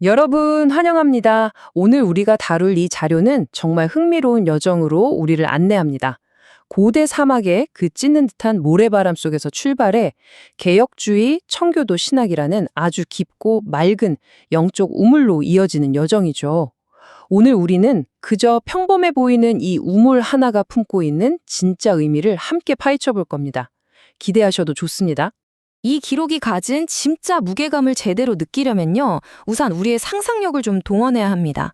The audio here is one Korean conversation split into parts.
여러분 환영합니다. 오늘 우리가 다룰 이 자료는 정말 흥미로운 여정으로 우리를 안내합니다. 고대 사막의 그 찢는 듯한 모래바람 속에서 출발해 개혁주의 청교도 신학이라는 아주 깊고 맑은 영적 우물로 이어지는 여정이죠. 오늘 우리는 그저 평범해 보이는 이 우물 하나가 품고 있는 진짜 의미를 함께 파헤쳐 볼 겁니다. 기대하셔도 좋습니다. 이 기록이 가진 진짜 무게감을 제대로 느끼려면요, 우선 우리의 상상력을 좀 동원해야 합니다.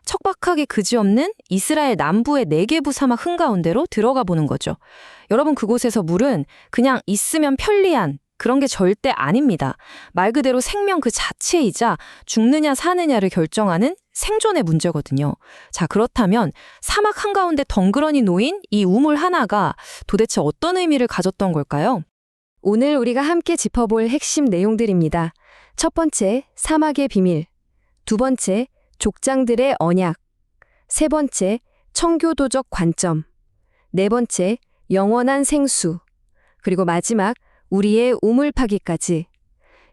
척박하게 그지없는 이스라엘 남부의 네게부 사막 한가운데로 들어가 보는 거죠. 여러분, 그곳에서 물은 그냥 있으면 편리한 그런 게 절대 아닙니다. 말 그대로 생명 그 자체이자 죽느냐 사느냐를 결정하는 생존의 문제거든요. 자, 그렇다면 사막 한가운데 덩그러니 놓인 이 우물 하나가 도대체 어떤 의미를 가졌던 걸까요? 오늘 우리가 함께 짚어볼 핵심 내용들입니다. 첫 번째, 사막의 비밀. 두 번째, 족장들의 언약. 세 번째, 청교도적 관점. 네 번째, 영원한 생수. 그리고 마지막, 우리의 우물파기까지.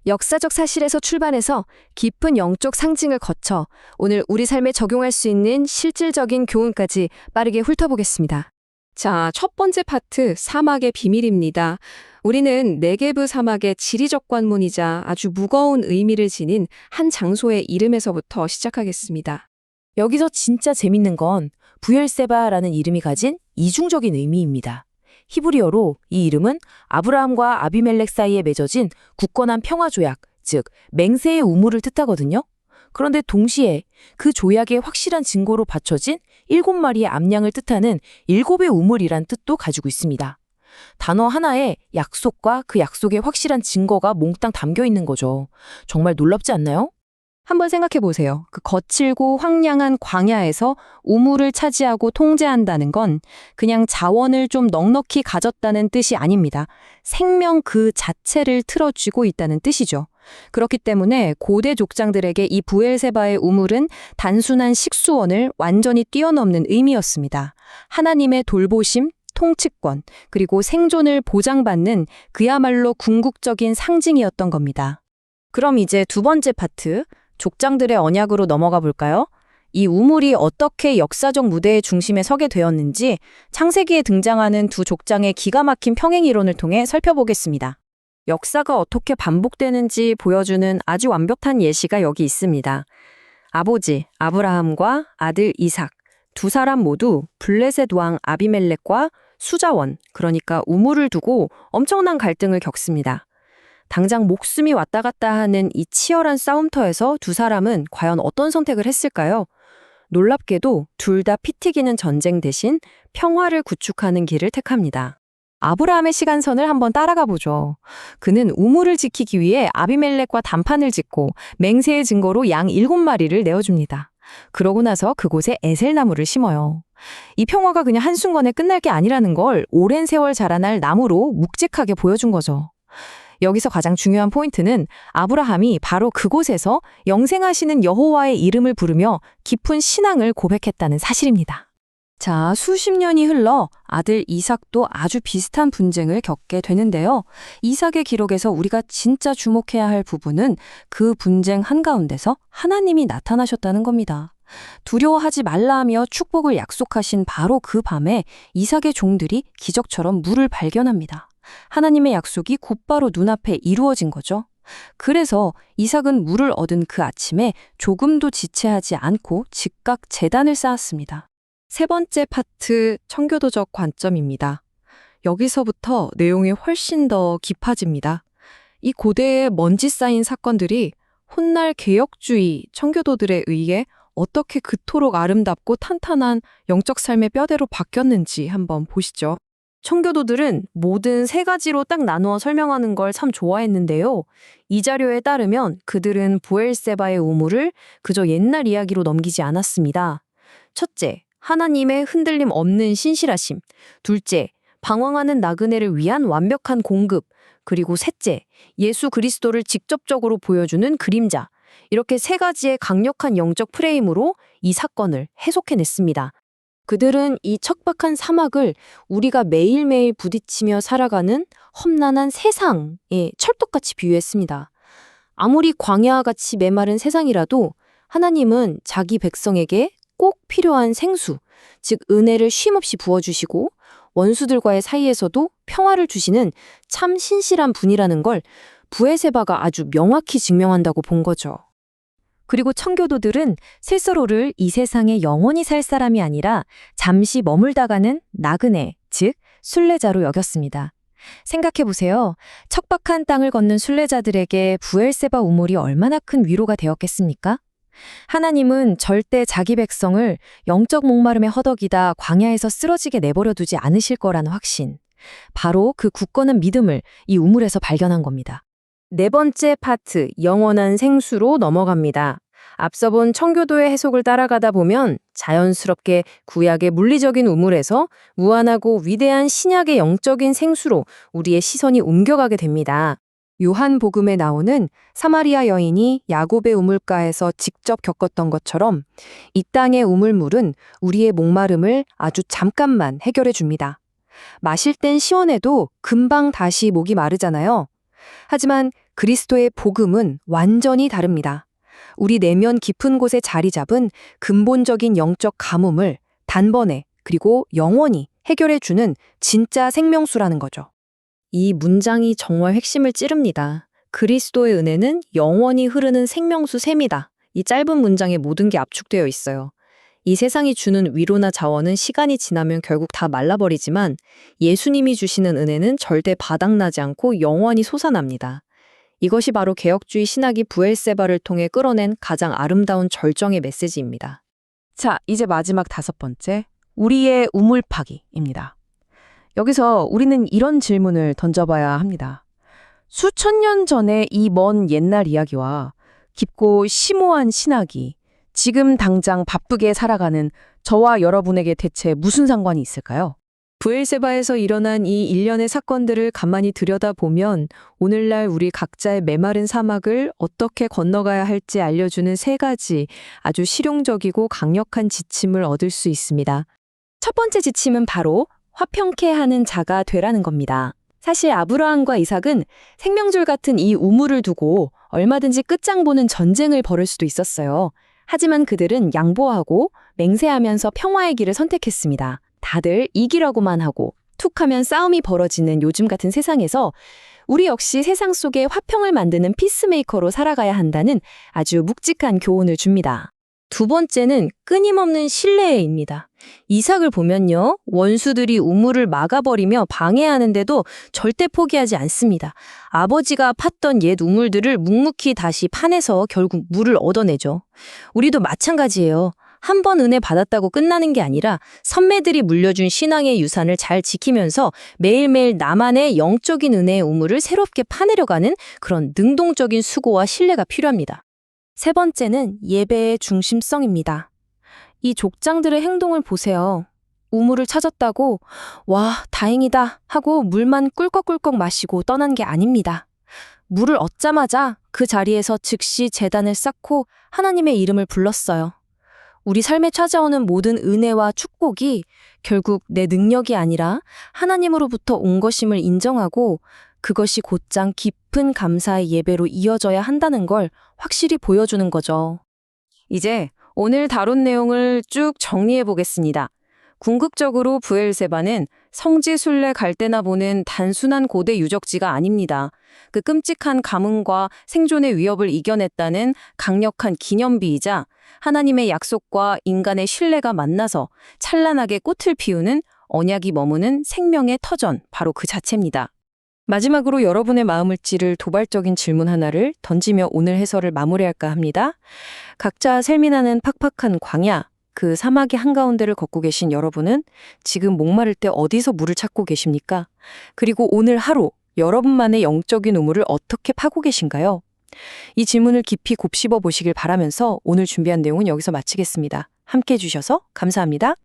역사적 사실에서 출발해서 깊은 영적 상징을 거쳐 오늘 우리 삶에 적용할 수 있는 실질적인 교훈까지 빠르게 훑어보겠습니다. 자, 첫 번째 파트, 사막의 비밀입니다. 우리는 네게브 사막의 지리적 관문이자 아주 무거운 의미를 지닌 한 장소의 이름에서부터 시작하겠습니다. 여기서 진짜 재밌는 건 부엘세바라는 이름이 가진 이중적인 의미입니다. 히브리어로 이 이름은 아브라함과 아비멜렉 사이에 맺어진 굳건한 평화조약, 즉 맹세의 우물을 뜻하거든요. 그런데 동시에 그 조약의 확실한 증거로 받쳐진 7마리의 암양을 뜻하는 7의 우물이란 뜻도 가지고 있습니다. 단어 하나에 약속과 그 약속의 확실한 증거가 몽땅 담겨 있는 거죠. 정말 놀랍지 않나요? 한번 생각해 보세요. 그 거칠고 황량한 광야에서 우물을 차지하고 통제한다는 건 그냥 자원을 좀 넉넉히 가졌다는 뜻이 아닙니다. 생명 그 자체를 틀어쥐고 있다는 뜻이죠. 그렇기 때문에 고대 족장들에게 이 부엘세바의 우물은 단순한 식수원을 완전히 뛰어넘는 의미였습니다. 하나님의 돌보심, 통치권, 그리고 생존을 보장받는 그야말로 궁극적인 상징이었던 겁니다. 그럼 이제 두 번째 파트, 족장들의 언약으로 넘어가 볼까요? 이 우물이 어떻게 역사적 무대의 중심에 서게 되었는지 창세기에 등장하는 두 족장의 기가 막힌 평행 이론을 통해 살펴보겠습니다. 역사가 어떻게 반복되는지 보여주는 아주 완벽한 예시가 여기 있습니다. 아버지 아브라함과 아들 이삭, 두 사람 모두 블레셋 왕 아비멜렉과 수자원, 그러니까 우물을 두고 엄청난 갈등을 겪습니다. 당장 목숨이 왔다 갔다 하는 이 치열한 싸움터에서 두 사람은 과연 어떤 선택을 했을까요? 놀랍게도 둘 다 피 튀기는 전쟁 대신 평화를 구축하는 길을 택합니다. 아브라함의 시간선을 한번 따라가 보죠. 그는 우물을 지키기 위해 아비멜렉과 단판을 짓고 맹세의 증거로 양 7마리를 내어줍니다. 그러고 나서 그곳에 에셀나무를 심어요. 이 평화가 그냥 한순간에 끝날 게 아니라는 걸 오랜 세월 자라날 나무로 묵직하게 보여준 거죠. 여기서 가장 중요한 포인트는 아브라함이 바로 그곳에서 영생하시는 여호와의 이름을 부르며 깊은 신앙을 고백했다는 사실입니다. 자, 수십 년이 흘러 아들 이삭도 아주 비슷한 분쟁을 겪게 되는데요. 이삭의 기록에서 우리가 진짜 주목해야 할 부분은 그 분쟁 한가운데서 하나님이 나타나셨다는 겁니다. 두려워하지 말라 하며 축복을 약속하신 바로 그 밤에 이삭의 종들이 기적처럼 물을 발견합니다. 하나님의 약속이 곧바로 눈앞에 이루어진 거죠. 그래서 이삭은 물을 얻은 그 아침에 조금도 지체하지 않고 즉각 제단을 쌓았습니다. 세 번째 파트, 청교도적 관점입니다. 여기서부터 내용이 훨씬 더 깊어집니다. 이 고대의 먼지 쌓인 사건들이 훗날 개혁주의 청교도들에 의해 어떻게 그토록 아름답고 탄탄한 영적 삶의 뼈대로 바뀌었는지 한번 보시죠. 청교도들은 모든 세 가지로 딱 나누어 설명하는 걸 참 좋아했는데요. 이 자료에 따르면 그들은 부엘세바의 우물을 그저 옛날 이야기로 넘기지 않았습니다. 첫째, 하나님의 흔들림 없는 신실하심. 둘째, 방황하는 나그네를 위한 완벽한 공급. 그리고 셋째, 예수 그리스도를 직접적으로 보여주는 그림자. 이렇게 세 가지의 강력한 영적 프레임으로 이 사건을 해석해냈습니다. 그들은 이 척박한 사막을 우리가 매일매일 부딪히며 살아가는 험난한 세상에 찰떡같이 비유했습니다. 아무리 광야와 같이 메마른 세상이라도 하나님은 자기 백성에게 꼭 필요한 생수, 즉 은혜를 쉼없이 부어주시고 원수들과의 사이에서도 평화를 주시는 참 신실한 분이라는 걸 브엘세바가 아주 명확히 증명한다고 본 거죠. 그리고 청교도들은 스스로를 이 세상에 영원히 살 사람이 아니라 잠시 머물다가는 나그네, 즉 순례자로 여겼습니다. 생각해보세요. 척박한 땅을 걷는 순례자들에게 브엘세바 우물이 얼마나 큰 위로가 되었겠습니까? 하나님은 절대 자기 백성을 영적 목마름에 허덕이다 광야에서 쓰러지게 내버려 두지 않으실 거라는 확신. 바로 그 굳건한 믿음을 이 우물에서 발견한 겁니다. 네 번째 파트, 영원한 생수로 넘어갑니다. 앞서 본 청교도의 해석을 따라가다 보면 자연스럽게 구약의 물리적인 우물에서 무한하고 위대한 신약의 영적인 생수로 우리의 시선이 옮겨가게 됩니다. 요한복음에 나오는 사마리아 여인이 야곱의 우물가에서 직접 겪었던 것처럼 이 땅의 우물물은 우리의 목마름을 아주 잠깐만 해결해 줍니다. 마실 땐 시원해도 금방 다시 목이 마르잖아요. 하지만 그리스도의 복음은 완전히 다릅니다. 우리 내면 깊은 곳에 자리 잡은 근본적인 영적 가뭄을 단번에 그리고 영원히 해결해 주는 진짜 생명수라는 거죠. 이 문장이 정말 핵심을 찌릅니다. 그리스도의 은혜는 영원히 흐르는 생명수 샘이다. 이 짧은 문장에 모든 게 압축되어 있어요. 이 세상이 주는 위로나 자원은 시간이 지나면 결국 다 말라버리지만 예수님이 주시는 은혜는 절대 바닥나지 않고 영원히 솟아납니다. 이것이 바로 개혁주의 신학이 브엘세바를 통해 끌어낸 가장 아름다운 절정의 메시지입니다. 자, 이제 마지막 5번째, 우리의 우물 파기입니다. 여기서 우리는 이런 질문을 던져봐야 합니다. 수천 년 전의 이 먼 옛날 이야기와 깊고 심오한 신학이 지금 당장 바쁘게 살아가는 저와 여러분에게 대체 무슨 상관이 있을까요? 브엘세바에서 일어난 이 일련의 사건들을 가만히 들여다보면 오늘날 우리 각자의 메마른 사막을 어떻게 건너가야 할지 알려주는 3가지 아주 실용적이고 강력한 지침을 얻을 수 있습니다. 첫 번째 지침은 바로 화평케 하는 자가 되라는 겁니다. 사실 아브라함과 이삭은 생명줄 같은 이 우물을 두고 얼마든지 끝장 보는 전쟁을 벌일 수도 있었어요. 하지만 그들은 양보하고 맹세하면서 평화의 길을 선택했습니다. 다들 이기라고만 하고 툭하면 싸움이 벌어지는 요즘 같은 세상에서 우리 역시 세상 속에 화평을 만드는 피스메이커로 살아가야 한다는 아주 묵직한 교훈을 줍니다. 두 번째는 끊임없는 신뢰입니다. 이삭을 보면요. 원수들이 우물을 막아버리며 방해하는데도 절대 포기하지 않습니다. 아버지가 팠던 옛 우물들을 묵묵히 다시 파내서 결국 물을 얻어내죠. 우리도 마찬가지예요. 한 번 은혜 받았다고 끝나는 게 아니라 선배들이 물려준 신앙의 유산을 잘 지키면서 매일매일 나만의 영적인 은혜의 우물을 새롭게 파내려가는 그런 능동적인 수고와 신뢰가 필요합니다. 세 번째는 예배의 중심성입니다. 이 족장들의 행동을 보세요. 우물을 찾았다고 와 다행이다 하고 물만 꿀꺽꿀꺽 마시고 떠난 게 아닙니다. 물을 얻자마자 그 자리에서 즉시 제단을 쌓고 하나님의 이름을 불렀어요. 우리 삶에 찾아오는 모든 은혜와 축복이 결국 내 능력이 아니라 하나님으로부터 온 것임을 인정하고 그것이 곧장 깊은 감사의 예배로 이어져야 한다는 걸 확실히 보여주는 거죠. 이제 오늘 다룬 내용을 쭉 정리해 보겠습니다. 궁극적으로 브엘세바는 성지 순례 갈 때나 보는 단순한 고대 유적지가 아닙니다. 그 끔찍한 가뭄과 생존의 위협을 이겨냈다는 강력한 기념비이자 하나님의 약속과 인간의 신뢰가 만나서 찬란하게 꽃을 피우는 언약이 머무는 생명의 터전, 바로 그 자체입니다. 마지막으로 여러분의 마음을 찌를 도발적인 질문 하나를 던지며 오늘 해설을 마무리할까 합니다. 각자 셀민하는 팍팍한 광야, 그 사막의 한가운데를 걷고 계신 여러분은 지금 목마를 때 어디서 물을 찾고 계십니까? 그리고 오늘 하루 여러분만의 영적인 우물을 어떻게 파고 계신가요? 이 질문을 깊이 곱씹어 보시길 바라면서 오늘 준비한 내용은 여기서 마치겠습니다. 함께해 주셔서 감사합니다.